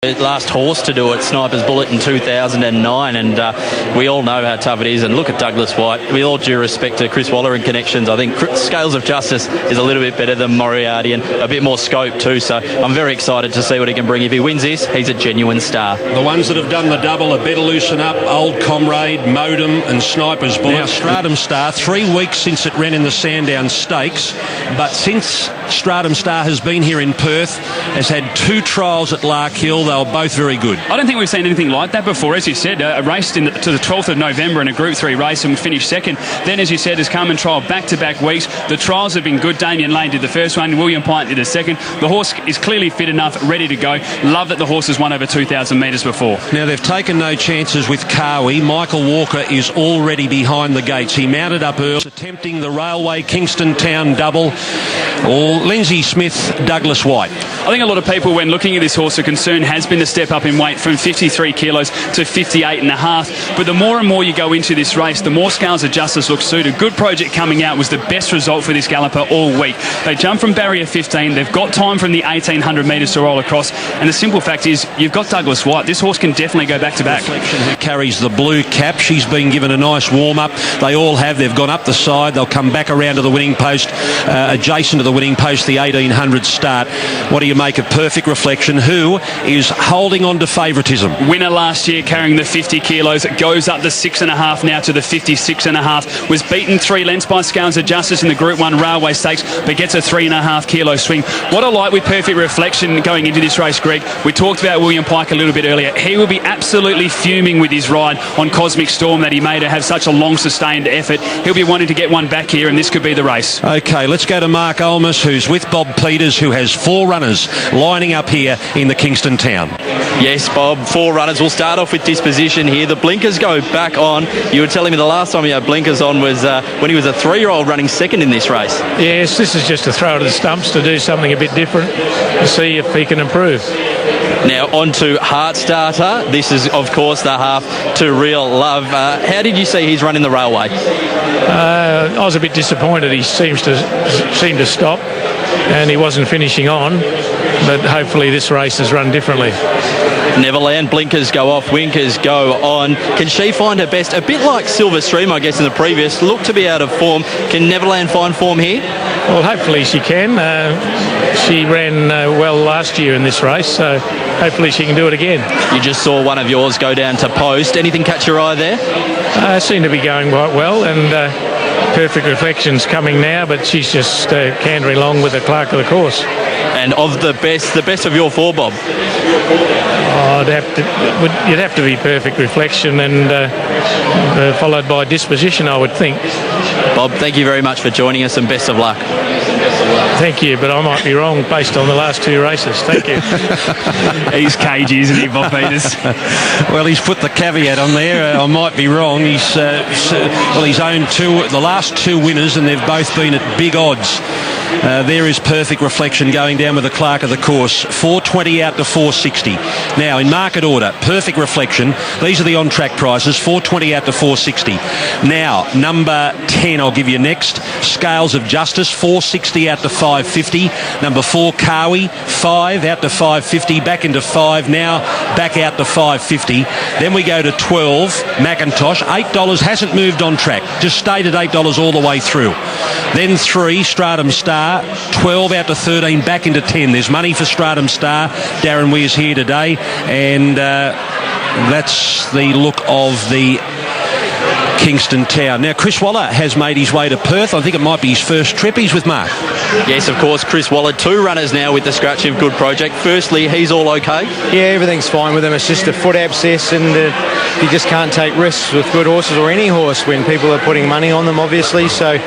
Last horse to do it, Sniper's Bullet in 2009, and we all know how tough it is. And look at Douglas White. With all due respect to Chris Waller and connections, I think Scales of Justice is a little bit better than Moriarty and a bit more scope too. So I'm very excited to see what he can bring. If he wins this, he's a genuine star. The ones that have done the double are Better Loosen Up, Old Comrade, Modem and Sniper's Bullet. Now Stratum Star, 3 weeks since it ran in the Sandown Stakes, but since Stratum Star has been here in Perth, has had 2 trials at Lark Hill. They were both very good. I don't think we've seen anything like that before. As you said, raced to the 12th of November in a Group 3 race and finished second. Then, as you said, has come and trialled back-to-back weeks. The trials have been good. Damien Lane did the first one. William Pint did the second. The horse is clearly fit enough, ready to go. Love that the horse has won over 2,000 metres before. Now, they've taken no chances with Kawi. Michael Walker is already behind the gates. He mounted up early, attempting the Railway Kingston Town double. Or Lindsay Smith, Douglas White. I think a lot of people, when looking at this horse, the concern has been the step up in weight from 53 kilos to 58.5. But the more and more you go into this race, the more Scales of Justice looks suited. Good Project coming out was the best result for this galloper all week. They jumped from barrier 15. They've got time from the 1,800 metres to roll across. And the simple fact is, you've got Douglas White. This horse can definitely go back to back. Who carries the blue cap. She's been given a nice warm-up. They all have. They've gone up the side. They'll come back around to the winning post, adjacent to the winning post, the 1,800 start. What do you make of Perfect Reflection, who is holding on to favouritism? Winner last year, carrying the 50 kilos. It goes up the 6.5 now to the 56.5. Was beaten 3 lengths by Scales of Justice in the Group 1 Railway Stakes, but gets a 3.5 kilo swing. What I like with Perfect Reflection going into this race, Greg, we talked about William Pike a little bit earlier. He will be absolutely fuming with his ride on Cosmic Storm that he made to have such a long sustained effort. He'll be wanting to get one back here, and this could be the race. Okay, let's go to Mark Olmos, who's with Bob Peters, who has 4 runners lining up here in the Kingston Town. Yes, Bob, 4 runners. We'll start off with disposition here. The blinkers go back on. You were telling me the last time he had blinkers on was when he was a 3-year-old running second in this race. Yes, this is just a throw to the stumps to do something a bit different to see if he can improve. Now on to Heartstarter. This is, of course, the half to Real Love. How did you see his run in the Railway? I was a bit disappointed. He seemed to stop and he wasn't finishing on, but hopefully this race is run differently. Neverland, blinkers go off, winkers go on. Can she find her best? A bit like Silver Stream, I guess, in the previous. Looked to be out of form. Can Neverland find form here? Well, hopefully she can. She ran well last year in this race, so hopefully she can do it again. You just saw one of yours go down to post. Anything catch your eye there? Seemed to be going quite well, and Perfect Reflection's coming now, but she's just cantering along with the clerk of the course. And of the best of your 4, Bob? You'd have to be Perfect Reflection and followed by Disposition, I would think. Bob, thank you very much for joining us and best of luck. Thank you, but I might be wrong based on the last 2 races. Thank you. He's cagey, isn't he, Bob Peters? Well, he's put the caveat on there. I might be wrong. He's owned the last 2 winners, and they've both been at big odds. There is Perfect Reflection going down with the clerk of the course. 420 out to 460. Now, in market order, Perfect Reflection. These are the on-track prices. 420 out to 460. Now, number 10, I'll give you next. Scales of Justice. 460 out to 550. Number 4, Kawi. 5 out to 550. Back into 5. Now back out to 550. Then we go to 12, Macintosh. $8 hasn't moved on track. Just stayed at $8 all the way through. Then 3, Stratum Star. 12 out to 13, back into 10. There's money for Stratum Star. Darren Weir's here today, and that's the look of the Kingston Town. Now, Chris Waller has made his way to Perth. I think it might be his first trip. He's with Mark. Yes, of course, Chris Waller. 2 runners now with the scratch of Good Project. Firstly, he's all okay? Yeah, everything's fine with him. It's just a foot abscess, and you just can't take risks with good horses or any horse when people are putting money on them, obviously. So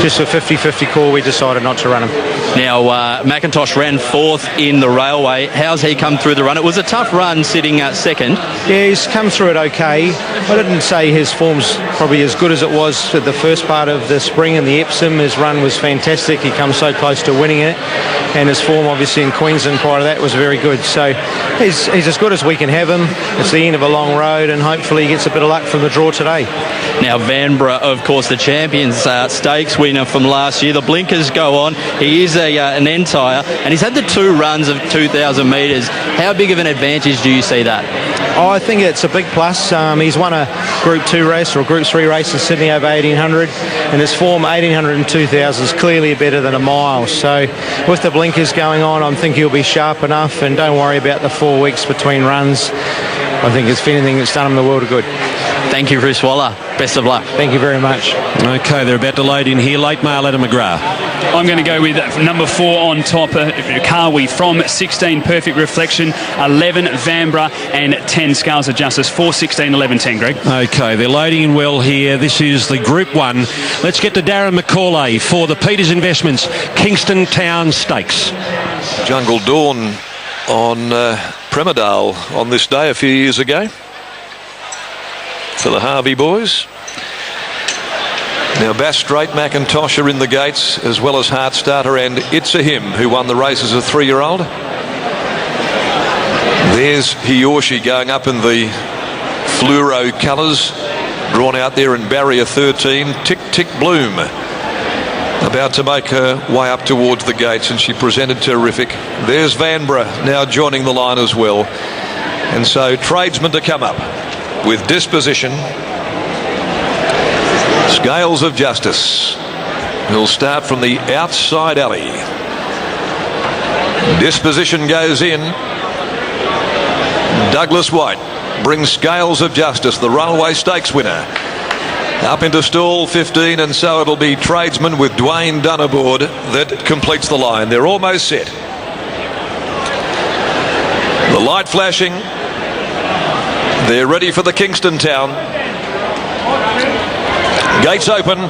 just a 50-50 call, we decided not to run him. Now, Macintosh ran 4th in the Railway. How's he come through the run? It was a tough run sitting second. Yeah, he's come through it okay. I didn't say his form's probably as good as it was for the first part of the spring in the Epsom. His run was fantastic. He comes so close to winning it, and his form obviously in Queensland prior to that was very good. So he's as good as we can have him. It's the end of a long road, and hopefully he gets a bit of luck from the draw today. Now Vanbrugh, of course, the Champions Stakes winner from last year. The blinkers go on. He is an entire, and he's had the 2 runs of 2,000 metres. How big of an advantage do you see that? Oh, I think it's a big plus. He's won a Group 2 race or a Group 3 race in Sydney over 1,800, and his form 1,800 and 2,000 is clearly better than a mile. So with the blinkers going on, I think he'll be sharp enough, and don't worry about the 4 weeks between runs. I think if anything, it's done him the world of good. Thank you, Chris Waller. Best of luck. Thank you very much. Okay, they're about to load in here. Late mail, Adam McGrath. I'm going to go with number 4 on top, Carwi from 16, Perfect Reflection, 11, Vanbrugh, and 10, Scales of Justice. 4, 16, 11, 10, Greg. Okay, they're loading in well here. This is the Group 1. Let's get to Darren McCauley for the Peters Investments Kingston Town Stakes. Jungle Dawn on Premedale on this day a few years ago for the Harvey boys. Now Bass Strait, McIntosh are in the gates, as well as Heartstarter and It's a Him, who won the race as a 3-year-old. There's He or She going up in the fluoro colours, drawn out there in barrier 13. Tick Tick Bloom about to make her way up towards the gates, and she presented terrific. There's Vanbrugh now joining the line as well. And so Tradesman to come up with Disposition. Scales of Justice. He'll start from the outside alley. Disposition goes in. Douglas White brings Scales of Justice, the Railway Stakes winner, up into stall 15, and so it'll be Tradesman with Dwayne Dunn aboard that completes the line. They're almost set. The light flashing. They're ready for the Kingston Town. Gates open.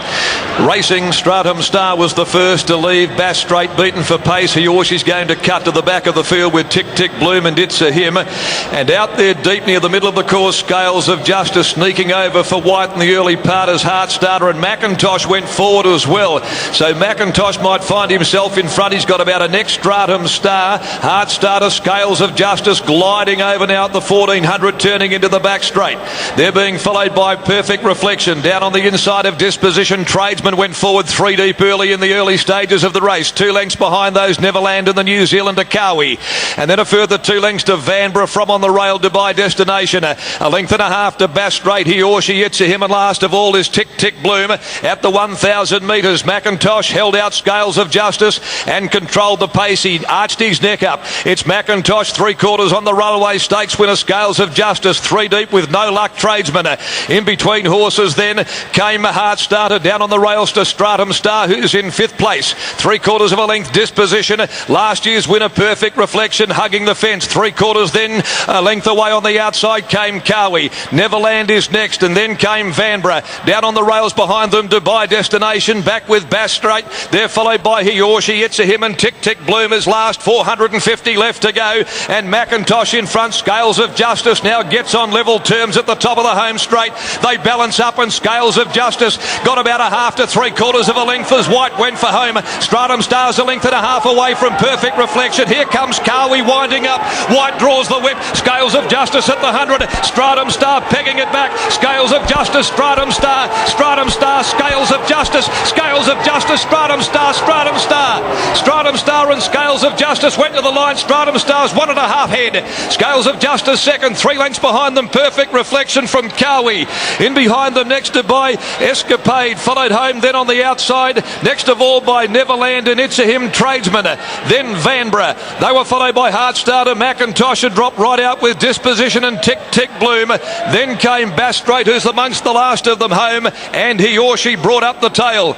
Racing, Stratum Star was the first to leave. Bass Strait beaten for pace. He or She's going to cut to the back of the field with Tick Tick Bloom and It's a Him. And out there deep near the middle of the course, Scales of Justice sneaking over for White in the early part as Heartstarter, and McIntosh went forward as well. So McIntosh might find himself in front. He's got about a next Stratum Star. Heartstarter, Scales of Justice gliding over now at the 1,400, turning into the back straight. They're being followed by Perfect Reflection. Down on the inside of Disposition, Tradesman went forward 3 deep early in the early stages of the race. 2 lengths behind those, Neverland and the New Zealander Kawi. And then a further 2 lengths to Vanbrugh from on the rail, Dubai Destination. A length and a half to Bass Strait, He or She, It's a Him, and last of all is Tick Tick Bloom. At the 1,000 metres, McIntosh held out Scales of Justice and controlled the pace. He arched his neck up. It's McIntosh, 3/4 on the Railway Stakes winner, Scales of Justice, 3 deep with No Luck Tradesman. In between horses then came Heartstarter down on the rails to Stratum Star, who's in 5th place. 3/4 of a length, Disposition. Last year's winner, Perfect Reflection, hugging the fence. 3/4 then, a length away on the outside came Kawi. Neverland is next, and then came Vanbrugh. Down on the rails behind them, Dubai Destination, back with Bass Strait. They're followed by He or She, It's a Him, and Tick Tick Bloom is last. 450 left to go, and McIntosh in front. Scales of Justice now gets on level terms at the top of the home straight. They balance up, and Scales of Justice got about a half to 3/4 of a length as White went for home. Stratum Star's a length and a half away from Perfect Reflection. Here comes Kawi winding up. White draws the whip. Scales of Justice at the 100. Stratum Star pegging it back. Scales of Justice, Stratum Star, Stratum Star, Scales of Justice, Scales of Justice, Stratum Star, Stratum Star. Stratum Star and Scales of Justice went to the line. Stratum Star's 1.5 head. Scales of Justice second, 3 lengths behind them. Perfect Reflection from Kawi. In behind them next to by Escapade, followed home then on the outside, next of all by Neverland and It's a Him, Tradesman. Then Vanbrugh. They were followed by Heartstarter. McIntosh had dropped right out with Disposition and Tick Tick Bloom. Then came Bass Strait, who's amongst the last of them home, and He or She brought up the tail.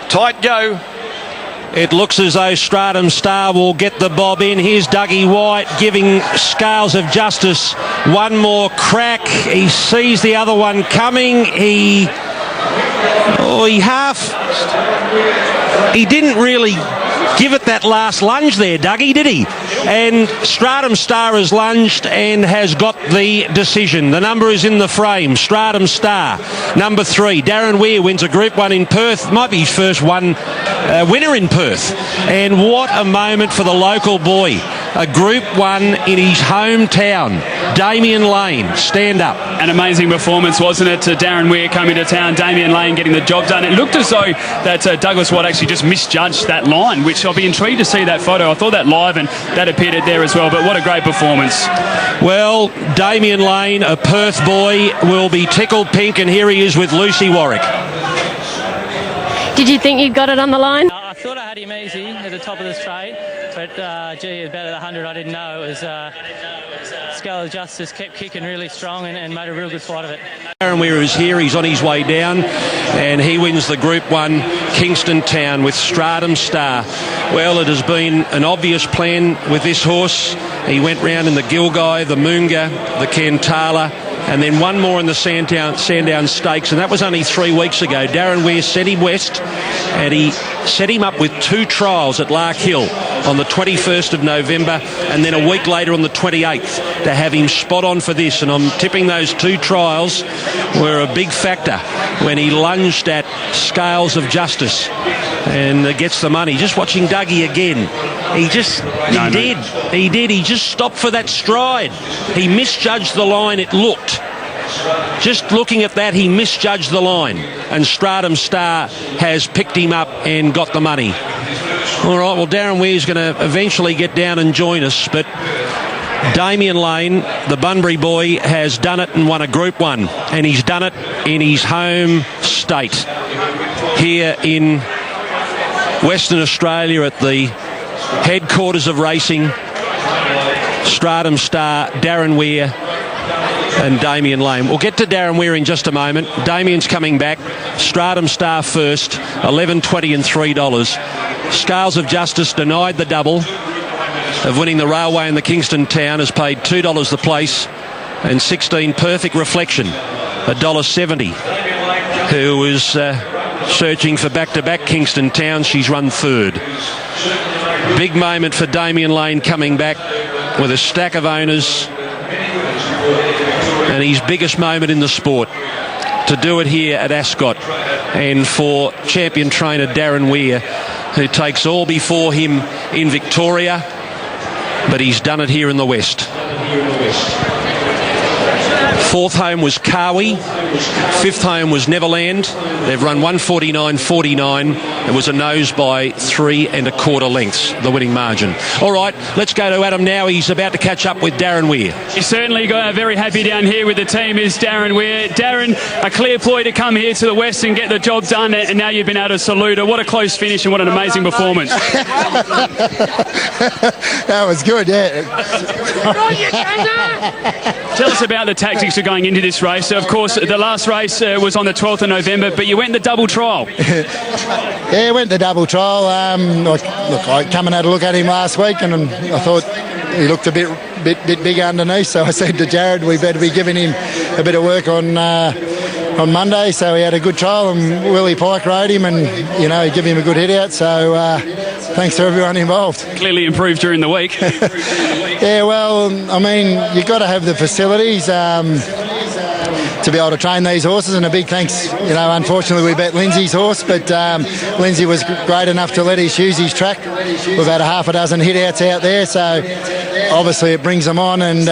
Tight go. It looks as though Stratum Star will get the bob in. Here's Dougie White giving Scales of Justice one more crack. He sees the other one coming. He didn't really give it that last lunge there, Dougie, did he? And Stratum Star has lunged and has got the decision. The number is in the frame. Stratum Star, number 3. Darren Weir wins a Group 1 in Perth. Might be his first winner in Perth. And what a moment for the local boy. A Group 1 in his hometown. Damien Lane, stand up. An amazing performance, wasn't it? Darren Weir coming to town, Damien Lane getting the job done. It looked as though that Douglas White actually just misjudged that line, which I'll be intrigued to see that photo. I thought that live and that appeared there as well, but what a great performance. Well, Damien Lane, a Perth boy, will be tickled pink, and here he is with Lucy Warwick. Did you think you got it on the line? I thought I had him easy at the top of the straight, but gee, about at 100 I didn't know. It was Scale of Justice kept kicking really strong and made a real good fight of it. Darren Weir is here, he's on his way down, and he wins the Group 1 Kingston Town with Stratum Star. Well, it has been an obvious plan with this horse. He went round in the Gilgai, the Moonga, the Kantala, and then one more in the Sandown Stakes, and that was only 3 weeks ago. Darren Weir set him west, and he set him up with 2 trials at Lark Hill on the 21st of November, and then a week later on the 28th to have him spot on for this. And I'm tipping those 2 trials were a big factor when he lunged at Scales of Justice and gets the money. Just watching Dougie again. He did. He just stopped for that stride. He misjudged the line, it looked. Just looking at that, he misjudged the line. And Stratum Star has picked him up and got the money. All right, well, Darren Weir's going to eventually get down and join us, but Damien Lane, the Bunbury boy, has done it and won a Group 1. And he's done it in his home state here in Western Australia at the headquarters of racing. Stratum Star, Darren Weir and Damien Lane. We'll get to Darren Weir in just a moment. Damien's coming back. Stratum Star first, $11.20 and $3. Scales of Justice denied the double of winning the Railway in the Kingston Town, has paid $2 the place, and 16 Perfect Reflection, $1.70, who was searching for back-to-back Kingston Town. She's run 3rd. Big moment for Damien Lane coming back with a stack of owners, and his biggest moment in the sport to do it here at Ascot, and for champion trainer Darren Weir, who takes all before him in Victoria, but he's done it here in the West. 4th home was Kawi. 5th home was Neverland. They've run 149.49. It was a nose by 3 1/4 lengths, the winning margin. All right, let's go to Adam now. He's about to catch up with Darren Weir. He's certainly got very happy down here with the team is Darren Weir. Darren, a clear ploy to come here to the West and get the job done, and now you've been able to salute her. What a close finish and what an amazing performance. That was good, yeah. Tell us about the tactics of going into this race. Of course, the last race was on the 12th of November, but you went the double trial. Yeah, went the double trial. I come and had a look at him last week, and I thought he looked a bit big underneath. So I said to Jared, we better be giving him a bit of work on Monday. So he had a good trial, and Willie Pike rode him, and give him a good hit out. So thanks to everyone involved. Clearly improved during the week. Yeah, well, I mean, you've got to have the facilities to be able to train these horses, and a big thanks. Unfortunately we bet Lindsay's horse, but Lindsay was great enough to let us use his track. We've had a half a dozen hit outs out there, so obviously it brings them on, and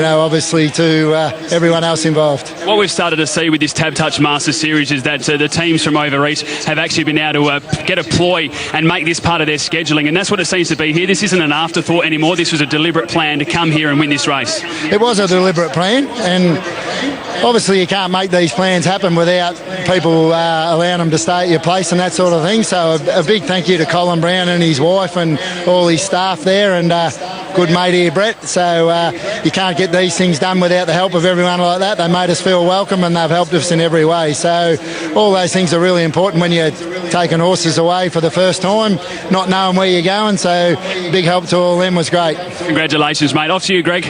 obviously to everyone else involved. What we've started to see with this Tab Touch Master Series is that the teams from over east have actually been able to get a ploy and make this part of their scheduling, and that's what it seems to be here. This isn't an afterthought anymore. This was a deliberate plan to come here and win this race. It was a deliberate plan, and obviously you can't make these plans happen without people allowing them to stay at your place and that sort of thing. So a big thank you to Colin Brown and his wife and all his staff there, and good mate here, Brett. So you can't get these things done without the help of everyone like that. They made us feel welcome, and they've helped us in every way. So all those things are really important when you're taking horses away for the first time, not knowing where you're going. So big help to all of them was great. Congratulations, mate. Off to you, Greg.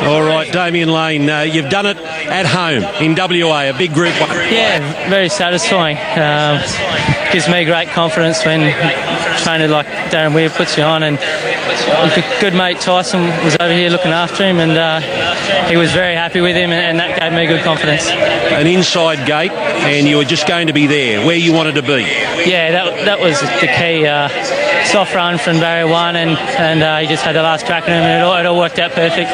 All right, Damien Lane, you've done it at home in WA, a big Group 1. Yeah, very satisfying. Gives me great confidence when trainer like Darren Weir puts you on, and a good mate Tyson was over here looking after him, and he was very happy with him, and that gave me good confidence. An inside gate, and you were just going to be there, where you wanted to be. Yeah, that was the key. Soft run from barrier 1, and he just had the last crack on him, and it all worked out perfect.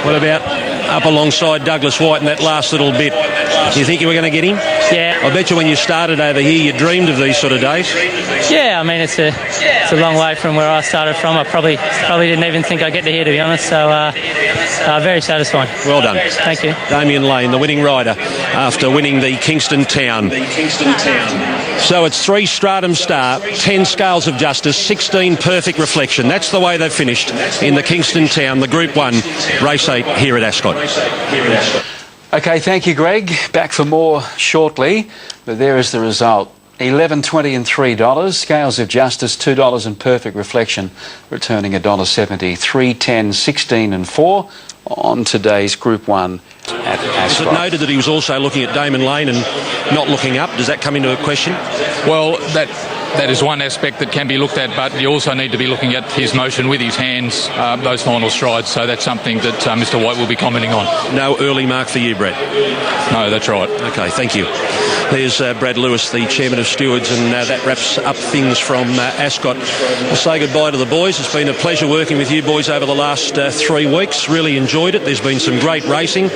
What about up alongside Douglas White in that last little bit? Do you think you were going to get him? Yeah. I bet you when you started over here, you dreamed of these sort of days. Yeah, I mean, it's a long way from where I started from. I probably didn't even think I'd get to here, to be honest. So very satisfying. Well done. Thank you. Damien Lane, the winning rider, after winning the Kingston Town. So it's 3 Stratum Star, 10 Scales of Justice, 16 Perfect Reflection. That's the way they've finished in the Kingston Town, the Group 1 Race 8 here at Ascot. OK, thank you, Greg. Back for more shortly, but there is the result. $11.20 and $3. Scales of Justice, $2 and Perfect Reflection, returning $1.70. 3.10, 16 and 4 on today's Group 1 at Ascot. Was it noted that he was also looking at Damon Lane and not looking up? Does that come into a question? Well, that is one aspect that can be looked at, but you also need to be looking at his motion with his hands, those final strides. So that's something that Mr. White will be commenting on. No early mark for you, Brad? No, that's right. OK, thank you. There's Brad Lewis, the Chairman of Stewards, and that wraps up things from Ascot. We'll say goodbye to the boys. It's been a pleasure working with you boys over the last 3 weeks. Really enjoyed it. There's been some great racing.